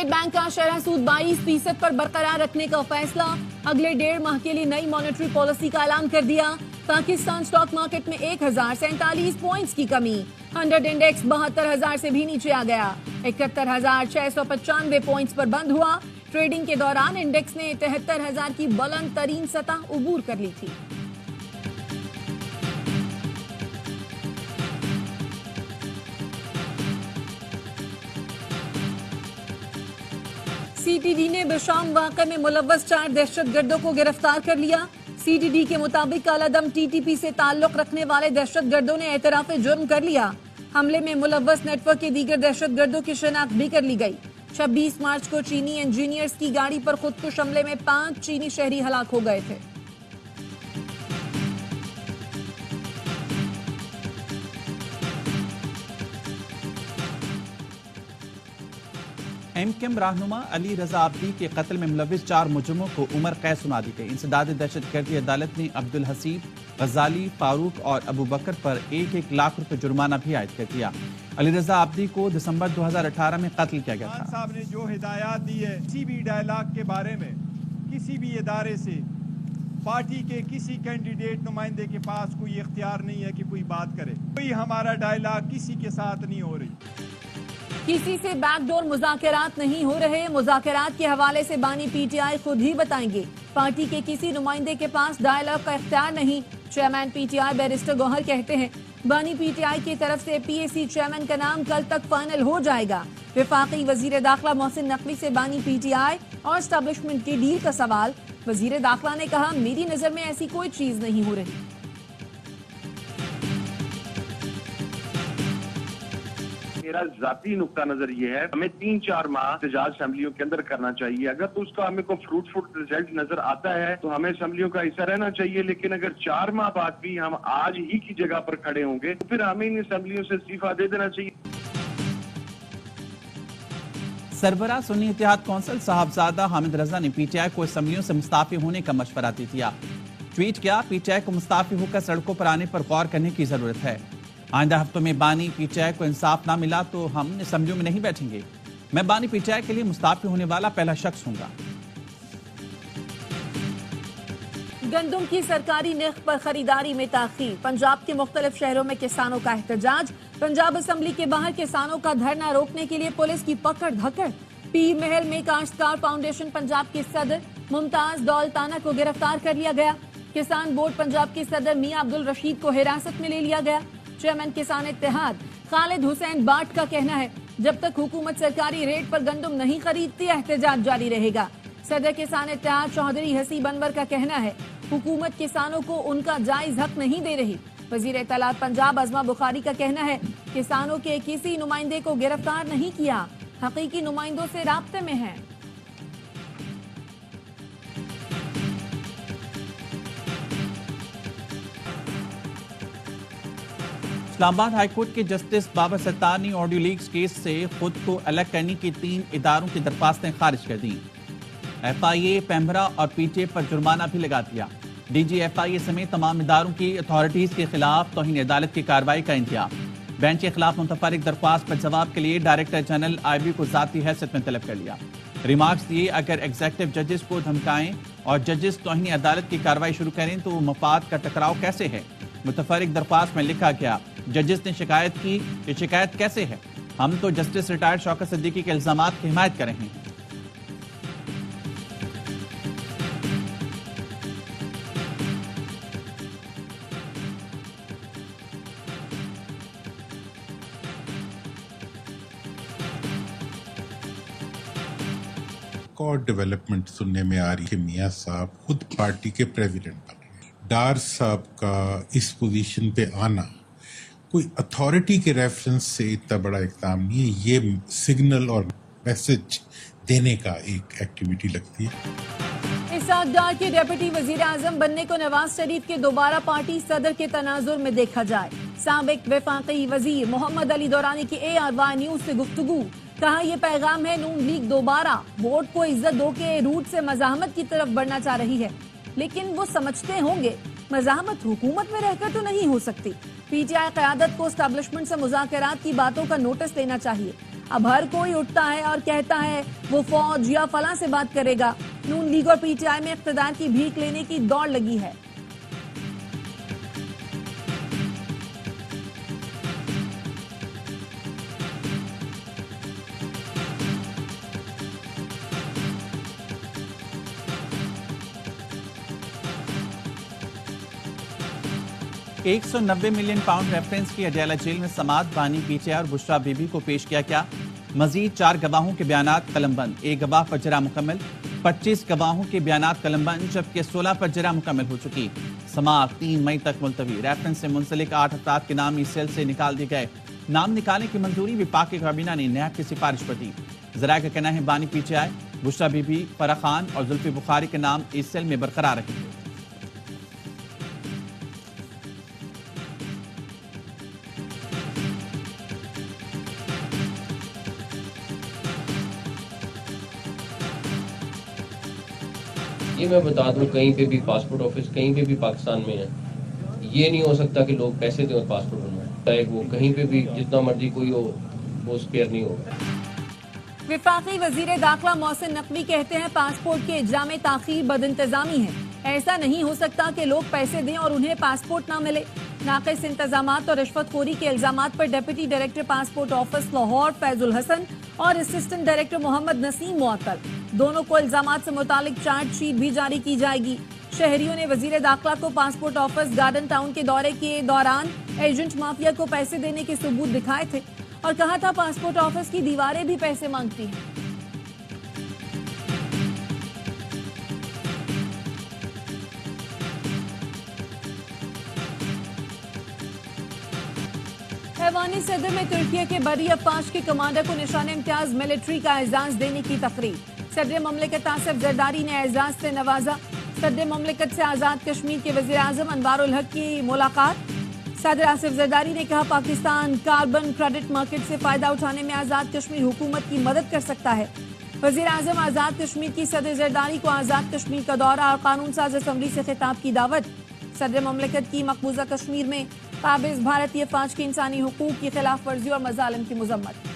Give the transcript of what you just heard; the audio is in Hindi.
स्टेट बैंक का शरह सूद 22% पर बरकरार रखने का फैसला। अगले 1.5 माह के लिए नई मॉनेटरी पॉलिसी का ऐलान कर दिया। पाकिस्तान स्टॉक मार्केट में 1047 पॉइंट्स की कमी। 100 इंडेक्स 72,000 से भी नीचे आ गया। 71,695 पॉइंट्स पर बंद हुआ। ट्रेडिंग के दौरान इंडेक्स ने 73,000 की बुलंद तरीन सतह उबूर कर ली थी। सीटीडी ने बेशाम वाक़े में मुलव्वस 4 दहशतगर्दों को गिरफ्तार कर लिया। सीटीडी के मुताबिक कालादम टीटीपी से ताल्लुक रखने वाले दहशतगर्दों ने एतराफ़े जुर्म कर लिया। हमले में मुलव्वस नेटवर्क के दीगर दहशतगर्दों की शिनाख्त भी कर ली गई। 26 मार्च को चीनी इंजीनियर्स की गाड़ी पर खुदकुश हमले में 5 चीनी शहरी हलाक हो गए थे। एमकेएम रहनुमा अली रजा आब्दी के कत्ल में मुलव्विस 4 मुजरिमों को उम्र कैद सुना दी गई। इंसदाद दहशतगर्दी अदालत ने अब्दुल हसीब, गजाली, फारूक और अबू बकर पर 1-1 लाख रुपए जुर्माना भी आयद कर दिया। अली रजा आब्दी को दिसंबर 2018 में कत्ल किया गया था। साहब ने जो हिदायत दी है, किसी भी डायलॉग के बारे में किसी भी इदारे से पार्टी के किसी कैंडिडेट नुमाइंदे के पास कोई इख्तियार नहीं है कि कोई बात करे। कोई हमारा डायलॉग किसी के साथ नहीं हो रही। किसी से बैकडोर मुज़ाकरात नहीं हो रहे। मुज़ाकरात के हवाले से बानी पीटीआई खुद ही बताएंगे। पार्टी के किसी नुमाइंदे के पास डायलॉग का इख्तियार नहीं। चेयरमैन पीटीआई बैरिस्टर गौहर कहते हैं बानी पीटीआई की तरफ से पीएसी चेयरमैन का नाम कल तक फाइनल हो जाएगा। वफाकी वजीर दाखिला मोहसिन नकवी से बानी पीटीआई और एस्टेब्लिशमेंट की डील का सवाल। वजीर दाखिला ने कहा मेरी नजर में ऐसी कोई चीज नहीं हो रही। मेरा जाती नुक्ता नजर ये है, हमें 3-4 माह एहतजाज असेंबलियों के अंदर करना चाहिए। अगर तो उसका हमें कोई फ्रूटफुल रिजल्ट नजर आता है तो हमें असेंबलियों का हिस्सा रहना चाहिए। लेकिन अगर 4 माह बाद भी हम आज ही की जगह पर खड़े होंगे तो फिर हमें इन असेंबलियों से इस्तीफा दे देना चाहिए। सरबराह सुन्नी इत्तेहाद कौंसिल साहबजादा हामिद रजा ने पीटीआई को असेंबलियों से मुस्ताफी होने का मशवरा दे दिया। ट्वीट किया, पीटीआई को मुस्ताफी होकर सड़कों पर आने पर गौर करने की जरूरत है। आइंदा हफ्तों में बानी पीटीआई को इंसाफ ना मिला तो हम असेंबलियों में नहीं बैठेंगे। मैं बानी पीटीआई के लिए मुस्ताफी होने वाला पहला शख्स हूंगा। गंदम की सरकारी निर्ख पर खरीदारी में ताखीर। पंजाब के मुख्तलिफ शहरों में किसानों का एहतजाज। पंजाब असेंबली के बाहर किसानों का धरना रोकने के लिए पुलिस की पकड़ धकड़। पीर महल में काश्तकार फाउंडेशन पंजाब के सदर मुमताज दौलताना को गिरफ्तार कर लिया गया। किसान बोर्ड पंजाब के सदर मियां अब्दुल रशीद को हिरासत में ले लिया गया। चेयरमैन किसान इत्तेहाद खालिद हुसैन बाट का कहना है जब तक हुकूमत सरकारी रेट पर गंदम नहीं खरीदती एहतजाज जारी रहेगा। सदर किसान इत्तेहाद चौधरी हसीब अनवर का कहना है हुकूमत किसानों को उनका जायज हक नहीं दे रही। वजीर इत्तलात पंजाब अजमा बुखारी का कहना है किसानों के किसी नुमाइंदे को गिरफ्तार नहीं किया, हकीकी नुमाइंदों से राब्ते में है। इस्लामाबाद हाईकोर्ट के जस्टिस बाबर सत्तार ने ऑडियो लीक्स केस से खुद को अलग करने की 3 इदारों की दरख्वास्तें खारिज कर दी। एफआईए, पेम्बरा और पीटीए पर जुर्माना भी लगा दिया। डीजी एफआईए समेत तमाम इदारों की अथॉरिटीज के खिलाफ तौहीन अदालत की कार्रवाई का इंतजाम। बेंच के खिलाफ मुतफरिक दरख्वास्त पर जवाब के लिए डायरेक्टर जनरल आईबी को जाती हैसियत में तलब कर लिया। रिमार्क्स दिए अगर एग्जीक्यूटिव जजेस को धमकाएं और जजेस तौहीन अदालत की कार्रवाई शुरू करें तो मफाद का टकराव कैसे है। मुतफरिक दरख्वास्त में लिखा गया जजेस ने शिकायत की, ये शिकायत कैसे है। हम तो जस्टिस रिटायर्ड शौकत सिद्दीकी के इल्जामात की हिमायत कर रहे हैं। और डेवलपमेंट सुनने में आ रही है मियां साहब खुद पार्टी के प्रेसिडेंट बन गए। डार साहब का इस पोजीशन पे आना कोई अथॉरिटी के रेफरेंस से इतना बड़ा इक़दाम नहीं है, ये सिग्नल और मैसेज देने का एक एक्टिविटी लगती है। इसाक डार के डिप्टी वजीर आजम बनने को नवाज शरीफ के दोबारा पार्टी सदर के तनाजुर में देखा जाए। साबिक वफाकी वजीर मोहम्मद अली दौरानी की ARY न्यूज से गुफ्तगू। कहा यह पैगाम है नून लीग दोबारा वोट को इज्जत दो के रूट से मज़ाहमत की तरफ बढ़ना चाह रही है, लेकिन वो समझते होंगे मज़ाहमत हुकूमत में रहकर तो नहीं हो सकती। पीटीआई क़यादत को एस्टेब्लिशमेंट से मुज़ाकरात की बातों का नोटिस लेना चाहिए। अब हर कोई उठता है और कहता है वो फौज या फलां से बात करेगा। नून लीग और पीटीआई में इख्तिदार की भीख लेने की दौड़ लगी है। £190 मिलियन रेफरेंस की अडेला जेल में समात बानी पीटीआई और बुशरा बीबी को पेश किया गया। मजीद 4 गवाहों के बयानात कलमबंद, 1 गवाह पर जरा मुकम्मल, 25 गवाहों के बयानात कलमबंद, जबकि 16 पर जरा मुकम्मल हो चुकी। समात 3 मई तक मुलतवी। रेफरेंस से मुंसलिक 8 अफराद के नाम इस सेल से निकाल दिए गए। नाम निकालने की मंजूरी विफाकी काबीना ने नैब की सिफारिश पर दी। जराये का कहना है बानी पीटीआई, बुशरा बीबी, फराह खान और जुल्फी बुखारी के नाम इस सेल में बरकरार रहेंगे। ये मैं बता दूं, कहीं पे भी पासपोर्ट ऑफिस कहीं पे भी पाकिस्तान में है, ये नहीं हो सकता कि लोग पैसे दें और पासपोर्ट बनवाएं। चाहे वो कहीं पे भी जितना मर्जी कोई हो, वो स्पेयर नहीं होगा। विफाकी वजीर दाखिला मोहसिन नकवी कहते हैं पासपोर्ट के इजरा में ताखीर बदइंतजामी है। ऐसा नहीं हो सकता कि लोग पैसे दें और उन्हें पासपोर्ट ना मिले। नाक़िस इंतजामात और रिश्वतखोरी के इल्जामात पर deputy director passport office Lahore Faizul Hasan और असिस्टेंट डायरेक्टर मोहम्मद नसीम मुअत्तल, दोनों को इल्जामात से मुतालिक चार्जशीट भी जारी की जाएगी। शहरियों ने वजीर दाखिला को पासपोर्ट ऑफिस गार्डन टाउन के दौरे के दौरान एजेंट माफिया को पैसे देने के सबूत दिखाए थे और कहा था पासपोर्ट ऑफिस की दीवारें भी पैसे मांगती हैं। हैवानी सदर में तुर्की के बरी अफवाज के कमांडर को निशान इम्तियाज मिलिट्री का एजाज देने की तकरीर। सदर ममलिकत आसिफ जरदारी ने एजाज से नवाजा। सदर ममलिकत से आजाद कश्मीर के वजीर आजम अनवारुल हक की मुलाकात। सदर आसिफ जरदारी ने कहा पाकिस्तान कार्बन क्रेडिट मार्केट से फायदा उठाने में आजाद कश्मीर हुकूमत की मदद कर सकता है। वजीर आजम आजाद कश्मीर की सदर जरदारी को आजाद कश्मीर का दौरा और कानून साज असम्बली से खिताब की दावत। सदर ममलिकत की मकबूजा कश्मीर में काबिज भारतीय फौज की इंसानी हुकूक की खिलाफ वर्जी और मजालिम की मजम्मत।